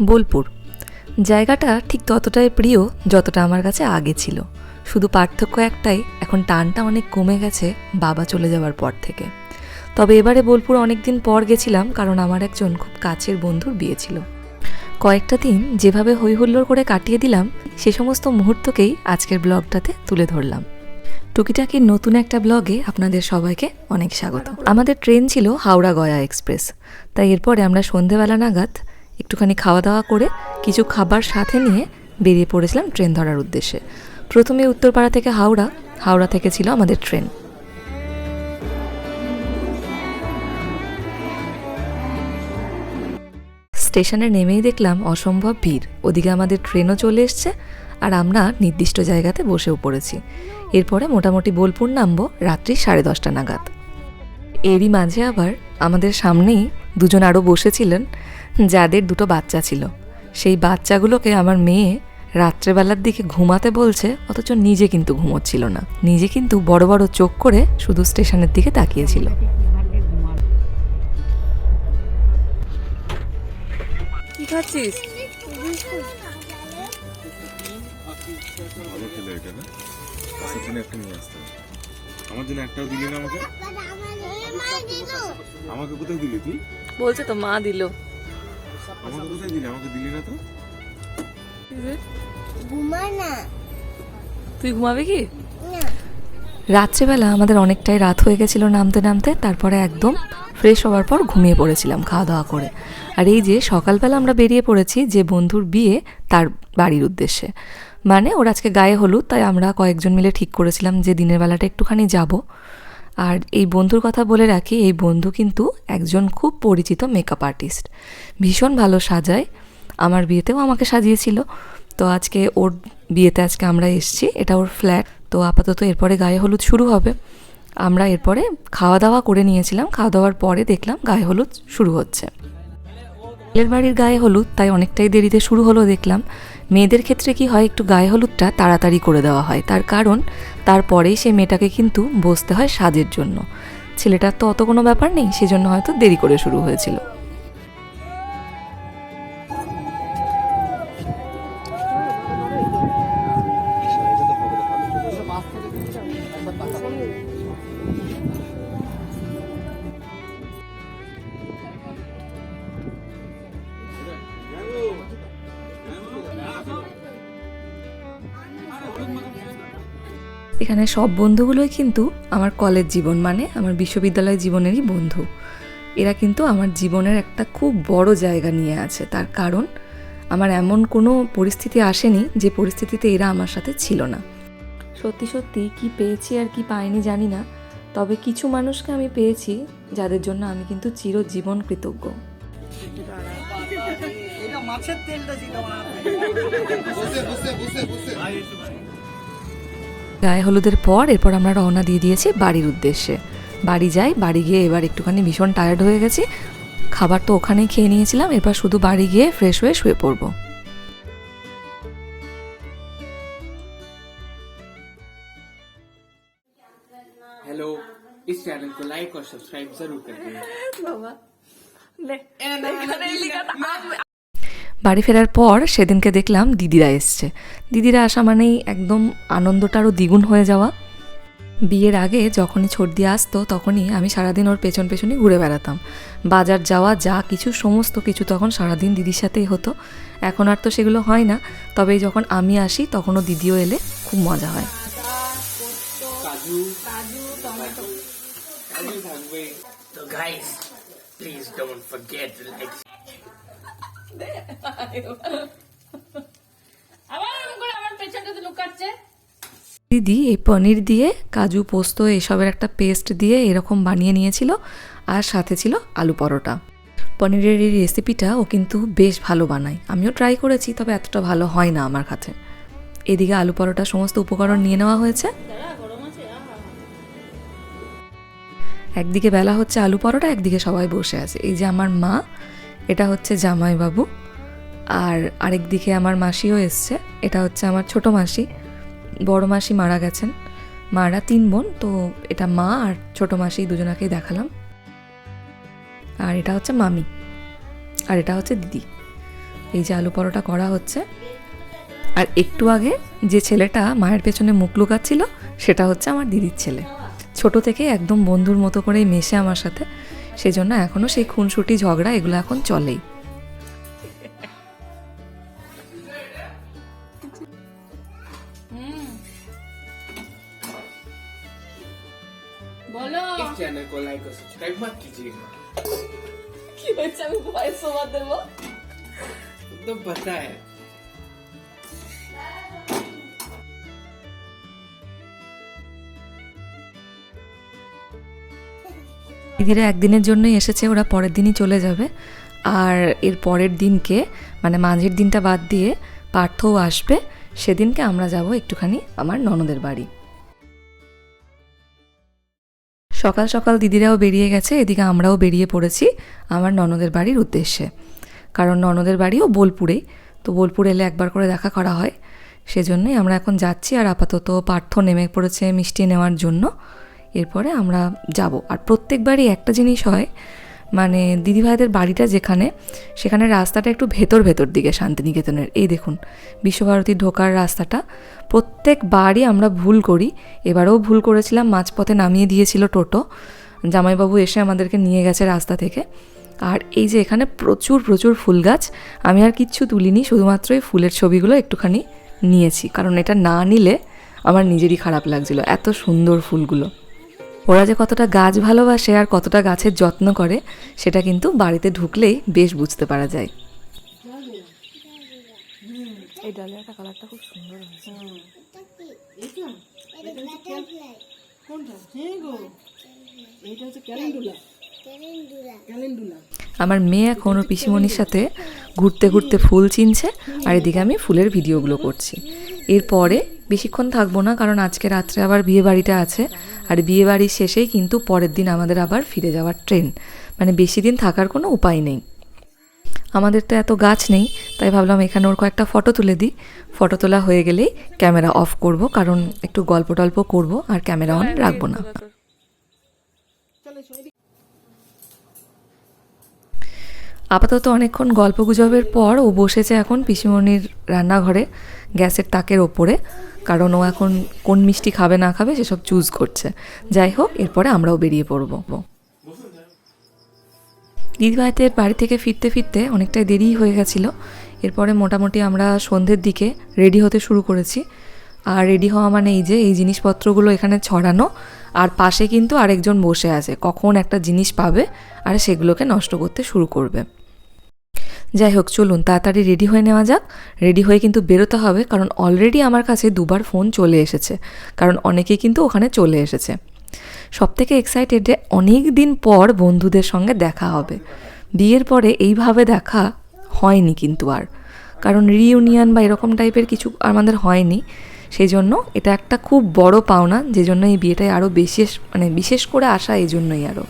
বোলপুর জায়গাটা ঠিক ততটাই প্রিয় যতটা আমার কাছে আগে ছিল। শুধু পার্থক্য একটাই, এখন টানটা অনেক কমে গেছে বাবা চলে যাওয়ার পর থেকে। তবে এবারে বোলপুর অনেক দিন পর গেছিলাম, কারণ আমার একজন খুব কাছের বন্ধুর বিয়ে ছিল। কয়েকটা দিন যেভাবে হইহুল্লোড় করে কাটিয়ে দিলাম, সে সমস্ত মুহূর্তকেই আজকের ব্লগটাতে তুলে ধরলাম। টুকিটাকি নতুন একটা ব্লগে আপনাদের সবাইকে অনেক স্বাগত। আমাদের ট্রেন ছিল হাওড়া গয়া এক্সপ্রেস, তাই এরপরে আমরা সন্ধেবেলা নাগাদ একটুখানি খাওয়া দাওয়া করে কিছু খাবার সাথে নিয়ে বেরিয়ে পড়েছিলাম ট্রেন ধরার উদ্দেশ্যে। প্রথমে উত্তরপাড়া থেকে হাওড়া থেকে ছিল আমাদের ট্রেন। স্টেশনে নেমেই দেখলাম অসম্ভব ভিড়। ওদিকে আমাদের ট্রেনও চলে এসছে আর আমরা নির্দিষ্ট জায়গাতে বসেও পড়েছি। এরপরে মোটামুটি বোলপুর নামবো রাত্রি 10:30 নাগাদ। এরই মাঝে আবার আমাদের সামনেই দুজন আরও বসেছিলেন, যাদের দুটো বাচ্চা ছিল। সেই বাচ্চাগুলোকে আমার মেয়ে রাত্রেবেলার দিকে ঘুমাতে বলছে, অথচ নিজে কিন্তু ঘুমোচ্ছিল না। নিজে কিন্তু বড় বড় চোখ করে শুধু স্টেশনের দিকে তাকিয়েছিল। কি খাচ্ছিস? আমার জন্য একটাও দিলি না আমাকে। আমাকে কোথায় দিলি তুই? বলছে তো মা দিল। আমাকে কোথায় দিলি? আমাকে দিলি না তো। তুই ঘুমাবি কি? রাত্রেবেলা আমাদের অনেকটাই রাত হয়ে গেছিল নামতে নামতে। তারপরে একদম ফ্রেশ হওয়ার পর ঘুমিয়ে পড়েছিলাম খাওয়া দাওয়া করে। আর এই যে সকালবেলা আমরা বেরিয়ে পড়েছি যে বন্ধুর বিয়ে, তার বাড়ির উদ্দেশ্যে। মানে ওর আজকে গায়ে হলুদ, তাই আমরা কয়েকজন মিলে ঠিক করেছিলাম যে দিনের বেলাটা একটুখানি যাব। আর এই বন্ধুর কথা বলে রাখি, এই বন্ধু কিন্তু একজন খুব পরিচিত মেকআপ আর্টিস্ট, ভীষণ ভালো সাজায়। আমার বিয়েতেও আমাকে সাজিয়েছিল। তো আজকে ওর বিয়েতে আজকে আমরা এসেছি, এটা ওর ফ্ল্যাট। তো আপাতত এরপরে গায়ে হলুদ শুরু হবে। আমরা এরপরে খাওয়া দাওয়া করে নিয়েছিলাম, খাওয়া দাওয়ার পরে দেখলাম গায়ে হলুদ শুরু হচ্ছে। ছেলের বাড়ির গায়ে হলুদ, তাই অনেকটাই দেরিতে শুরু হলো দেখলাম। মেয়েদের ক্ষেত্রে কি হয়, একটু গায়ে হলুদটা তাড়াতাড়ি করে দেওয়া হয়, তার কারণ তারপরেই সে মেয়েটাকে কিন্তু বসতে হয় সাজের জন্য। ছেলেটার তো অত কোনো ব্যাপার নেই, সেজন্য হয়তো দেরি করে শুরু হয়েছিল। এখানে সব বন্ধুগুলোই কিন্তু আমার কলেজ জীবন, মানে আমার বিশ্ববিদ্যালয় জীবনেরই বন্ধু। এরা কিন্তু আমার জীবনের একটা খুব বড় জায়গা নিয়ে আছে, তার কারণ আমার এমন কোনো পরিস্থিতি আসেনি যে পরিস্থিতিতে এরা আমার সাথে ছিল না। সত্যি সত্যি কি পেয়েছি আর কি পাইনি জানি না, তবে কিছু মানুষকে আমি পেয়েছি যাদের জন্য আমি কিন্তু চিরজীবন কৃতজ্ঞ। গায়ে হলুদের পর এরপর আমরা রওনা দিয়ে দিয়েছি বাড়ির উদ্দেশ্যে। বাড়ি যাই, বাড়ি গিয়ে এবার একটুখানি ভীষণ টায়ার্ড হয়ে গেছি। খাবার তো ওখানেই খেয়ে নিয়েছিলাম, এরপর শুধু বাড়ি গিয়ে ফ্রেশ হয়ে শুয়ে পড়বো। हेलो, इस चैनल को लाइक और सब्सक्राइब जरूर कर देना। বাড়ি ফেরার পর সেদিনকে দেখলাম দিদিরা এসছে। দিদিরা আসা মানেই একদম আনন্দটা আরও দ্বিগুণ হয়ে যাওয়া। বিয়ের আগে যখনই ছর্দি আসতো তখনই আমি সারাদিন ওর পেছন পেছনই ঘুরে বেড়াতাম। বাজার যাওয়া যা কিছু সমস্ত কিছু তখন সারাদিন দিদির সাথেই হতো। এখন আর তো সেগুলো হয় না, তবে যখন আমি আসি তখনও দিদিও এলে খুব মজা হয়। तो guys, please don't forget to like. দিদি এই পনির দিয়ে কাজু পোস্ত এসবের একটা পেস্ট দিয়ে এরকম বানিয়ে নিয়েছিল, আর সাথে ছিল আলু পরোটা। পনিরের এই রেসিপিটা ও কিন্তু বেশ ভালো বানায়, আমিও ট্রাই করেছি, তবে এতটা ভালো হয় না আমার কাছে। এদিকে আলু পরোটা সমস্ত উপকরণ নিয়ে নেওয়া হয়েছে। একদিকে বেলা হচ্ছে আলু পরোটা, একদিকে সবাই বসে আছে। এই যে আমার মা, এটা হচ্ছে জামাইবাবু, আর আরেকদিকে আমার মাসিও এসছে। এটা হচ্ছে আমার ছোট মাসি, বড় মাসি মারা গেছেন। মারা 3 বোন, তো এটা মা আর ছোট মাসি দুজনাকেই দেখালাম। আর এটা হচ্ছে মামি, আর এটা হচ্ছে দিদি। এই যে আলু পরোটা করা হচ্ছে। আর একটু আগে যে ছেলেটা মায়ের পেছনে মুখ লুকাচ্ছিল সেটা হচ্ছে আমার দিদির ছেলে। ছোট থেকে একদম বন্ধুর মতো করেই মেশে আমার সাথে, সেজন্য এখনও সেই খুনসুটি ঝগড়া এগুলো এখন চলেই। इस चैनल को लाइक और सब्सक्राइब मत कीजिएगा। কি হয়েছে, আমি ভয়েস ওভার দেবো? तो पता है। দিদিরা একদিনের জন্যই এসেছে, ওরা পরের দিনই চলে যাবে। আর এর পরের দিনকে মানে মাঝের দিনটা বাদ দিয়ে পার্থও আসবে, সেদিনকে আমরা যাব একটুখানি আমার ননদের বাড়ি। সকাল সকাল দিদিরাও বেরিয়ে গেছে, এদিকে আমরাও বেরিয়ে পড়েছি আমার ননদের বাড়ির উদ্দেশ্যে। কারণ ননদের বাড়িও বোলপুরেই, তো বোলপুর এলে একবার করে দেখা করা হয়, সেজন্যই আমরা এখন যাচ্ছি। আর আপাতত পার্থ নেমে পড়েছে মিষ্টি নেওয়ার জন্য, এরপরে আমরা যাব। আর প্রত্যেকবারই একটা জিনিস হয়, মানে দিদিভাইদের বাড়িটা যেখানে, সেখানে রাস্তাটা একটু ভেতর দিকে শান্তিনিকেতনের। এই দেখুন বিশ্বভারতী ঢোকার রাস্তাটা, প্রত্যেকবারই আমরা ভুল করি। এবারেও ভুল করেছিলাম, মাঝপথে নামিয়ে দিয়েছিল টোটো, জামাইবাবু এসে আমাদেরকে নিয়ে গেছে রাস্তা থেকে। আর এই যে এখানে প্রচুর ফুল গাছ, আমি আর কিচ্ছু তুলিনি, শুধুমাত্র এই ফুলের ছবিগুলো একটুখানি নিয়েছি, কারণ এটা না নিলে আমার নিজেরই খারাপ লাগছিল, এত সুন্দর ফুলগুলো। ওরা যে কতটা গাছ ভালোবাসে আর কতটা গাছের যত্ন করে সেটা কিন্তু বাড়িতে ঢুকলেই বেশ বুঝতে পারা যায়। এই ডালিয়াটা কালারটা খুব সুন্দর হয়েছে। আমার মেয়ে এখন ওর পিসিমণির সাথে ঘুরতে ফুল চিনছে, আর এদিকে আমি ফুলের ভিডিওগুলো করছি। এরপরে বেশিক্ষণ থাকবো না, কারণ আজকে রাত্রে আবার বিয়ে বাড়িটা আছে, আর বিয়ে বাড়ির শেষেই কিন্তু পরের দিন আমাদের আবার ফিরে যাওয়ার ট্রেন, মানে বেশি দিন থাকার কোনো উপায় নেই। আমাদের তো এত গাছ নেই, তাই ভাবলাম এখানে ওর কয়েকটা ফটো তুলে দিই। ফটো তোলা হয়ে গেলেই ক্যামেরা অফ করব, কারণ একটু গল্প টল্প করবো, আর ক্যামেরা অন রাখবো না। আপাতত অনেকক্ষণ গল্প গুজবের পর ও বসেছে এখন পিসিমণির রান্নাঘরে গ্যাসের তাকের ওপরে, কারণ ও এখন কোন মিষ্টি খাবে না খাবে সেসব চুজ করছে। যাই হোক, এরপরে আমরাও বেরিয়ে পড়ব। দিদিভাইদের বাড়ি থেকে ফিরতে অনেকটাই দেরি হয়ে গেছিলো। এরপরে মোটামুটি আমরা সন্ধ্যের দিকে রেডি হতে শুরু করেছি। আর রেডি হওয়া মানে এই যে এই জিনিসপত্রগুলো এখানে ছড়ানো, আর পাশে কিন্তু আরেকজন বসে আছে, কখন একটা জিনিস পাবে আর সেগুলোকে নষ্ট করতে শুরু করবে। যাই হোক, চলুন তাড়াতাড়ি রেডি হয়ে নেওয়া যাক। রেডি হয়ে কিন্তু বেরোতে হবে, কারণ অলরেডি আমার কাছে দুবার ফোন চলে এসেছে, কারণ অনেকেই কিন্তু ওখানে চলে এসেছে। সবথেকে এক্সাইটেড যে অনেক দিন পর বন্ধুদের সঙ্গে দেখা হবে। বিয়ের পরে এইভাবে দেখা হয়নি কিন্তু আর, কারণ রিইউনিয়ন বা এরকম টাইপের কিছু আমাদের হয়নি। সেই জন্য এটা একটা খুব বড় পাওনা, যে জন্য এই বিয়েটায় আরও বিশেষ করে আসা, এই জন্যই আরও।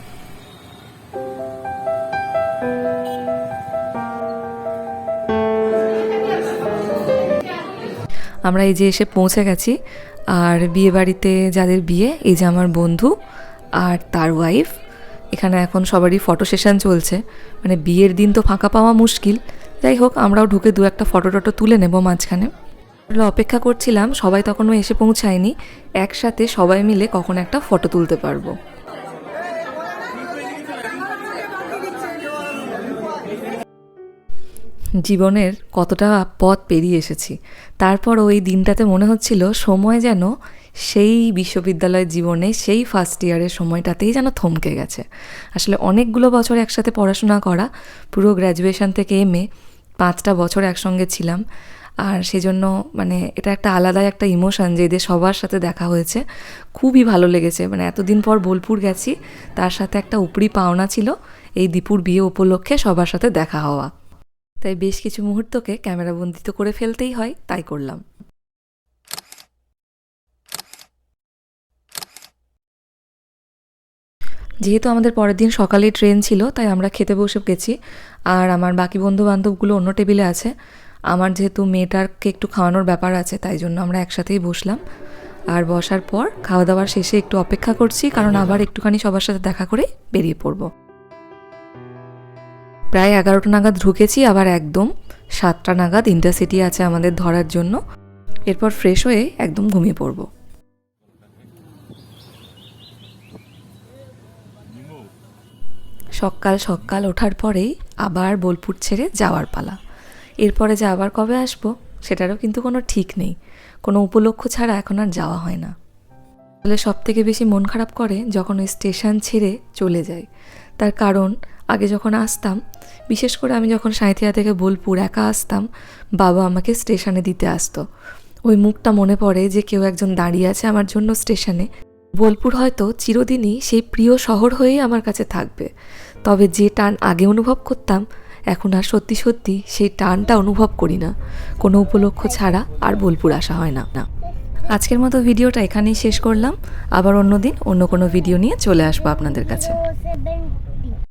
আমরা এই যে এসে পৌঁছে গেছি, আর বিয়ে বাড়িতে যাদের বিয়ে, এই যে আমার বন্ধু আর তার ওয়াইফ, এখানে এখন সবারই ফটো সেশন চলছে, মানে বিয়ের দিন তো ফাঁকা পাওয়া মুশকিল। যাই হোক, আমরাও ঢুকে দু একটা ফটো টটো তুলে নেব মাঝখানে। অপেক্ষা করছিলাম, সবাই তখনও এসে পৌঁছায়নি, একসাথে সবাই মিলে কখন একটা ফটো তুলতে পারবো। জীবনের কতটা পথ পেরিয়ে এসেছি, তারপর ওই দিনটাতে মনে হচ্ছিল সময় যেন সেই বিশ্ববিদ্যালয় জীবনে সেই ফার্স্ট ইয়ারের সময়টাতেই যেন থমকে গেছে। আসলে অনেকগুলো বছর একসাথে পড়াশোনা করা, পুরো গ্র্যাজুয়েশন থেকে এমএ 5টা বছর একসঙ্গে ছিলাম, আর সেজন্য মানে এটা একটা আলাদা একটা ইমোশন যে এদের সবার সাথে দেখা হয়েছে, খুবই ভালো লেগেছে। মানে এতদিন পর বোলপুর গেছি, তার সাথে একটা উপরি পাওনা ছিল এই দীপুর বিয়ে উপলক্ষে সবার সাথে দেখা হওয়া, তাই বেশ কিছু মুহূর্তকে ক্যামেরাবন্দি তো করে ফেলতেই হয়, তাই করলাম। যেহেতু আমাদের পরের দিন সকালে ট্রেন ছিল, তাই আমরা খেতে বসে গেছি, আর আমার বাকি বন্ধু বান্ধবগুলো অন্য টেবিলে আছে। আমার যেহেতু মেয়েটারকে একটু খাওয়ানোর ব্যাপার আছে, তাই জন্য আমরা একসাথেই বসলাম। আর বসার পর খাওয়া দাওয়ার শেষে একটু অপেক্ষা করছি, কারণ আবার একটুখানি সবার সাথে দেখা করে বেরিয়ে পড়ব। প্রায় 11টা নাগাদ ঢুকেছি, আবার একদম 7টা নাগাদ ইন্টারসিটি আছে আমাদের ধরার জন্য। এরপর ফ্রেশ হয়ে একদম ঘুমিয়ে পড়বো। সকাল সকাল ওঠার পরেই আবার বোলপুর ছেড়ে যাওয়ার পালা। এরপরে যে আবার কবে আসবো সেটারও কিন্তু কোনো ঠিক নেই, কোনো উপলক্ষ ছাড়া এখন আর যাওয়া হয় না। তাহলে সবথেকে বেশি মন খারাপ করে যখন ওই স্টেশন ছেড়ে চলে যায়। তার কারণ আগে যখন আসতাম, বিশেষ করে আমি যখন সাঁইথিয়া থেকে বোলপুর একা আসতাম, বাবা আমাকে স্টেশনে দিতে আসতো। ওই মুখটা মনে পড়ে যে কেউ একজন দাঁড়িয়ে আছে আমার জন্য স্টেশনে। বোলপুর হয়তো চিরদিনই সেই প্রিয় শহর হয়েই আমার কাছে থাকবে, তবে যে টান আগে অনুভব করতাম এখন আর সত্যি সত্যি সেই টানটা অনুভব করি না। কোনো উপলক্ষ ছাড়া আর বোলপুর আসা হয় না। আজকের মতো ভিডিওটা এখানেই শেষ করলাম। আবার অন্যদিন অন্য কোনো ভিডিও নিয়ে চলে আসবো আপনাদের কাছে।